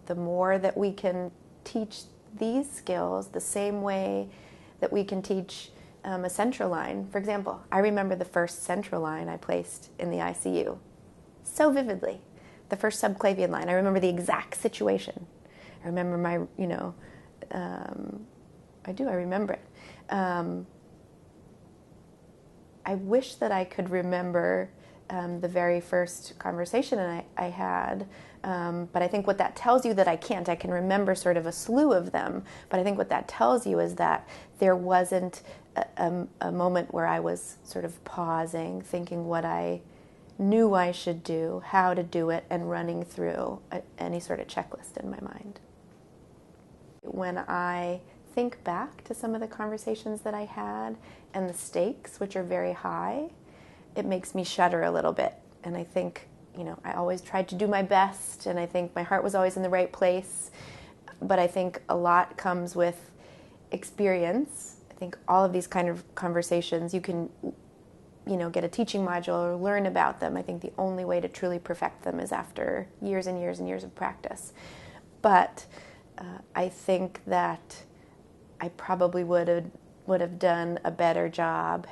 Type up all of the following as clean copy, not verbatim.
the more that we can teach these skills the same way that we can teach a central line. For example, I remember the first central line I placed in the ICU so vividly. The first subclavian line. I remember the exact situation. I remember my, I remember it. I wish that I could remember the very first conversation I had, but I think what that tells you that I can't. I can remember sort of a slew of them, but I think what that tells you is that there wasn't a moment where I was sort of pausing, thinking what I knew I should do, how to do it, and running through any sort of checklist in my mind. When I think back to some of the conversations that I had and the stakes, which are very high, it makes me shudder a little bit. And I think, I always tried to do my best, and I think my heart was always in the right place. But I think a lot comes with experience. I think all of these kind of conversations, you can, get a teaching module or learn about them. I think the only way to truly perfect them is after years and years and years of practice. But I think that I probably would have done a better job,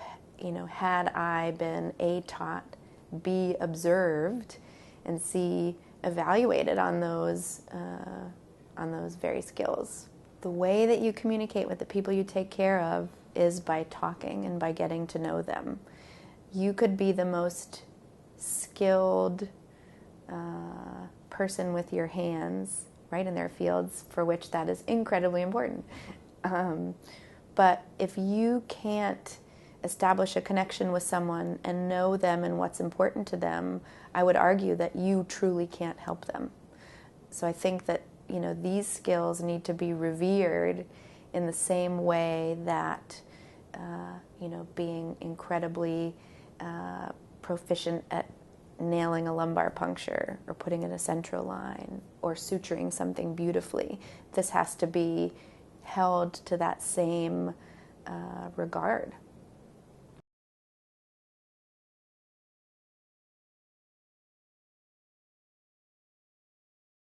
had I been A, taught, B, observed, and C, evaluated on those very skills. The way that you communicate with the people you take care of is by talking and by getting to know them. You could be the most skilled person with your hands, right, in their fields, for which that is incredibly important. But if you can't establish a connection with someone and know them and what's important to them, I would argue that you truly can't help them. So I think that, these skills need to be revered in the same way that, being incredibly proficient at nailing a lumbar puncture or putting in a central line or suturing something beautifully. This has to be held to that same regard.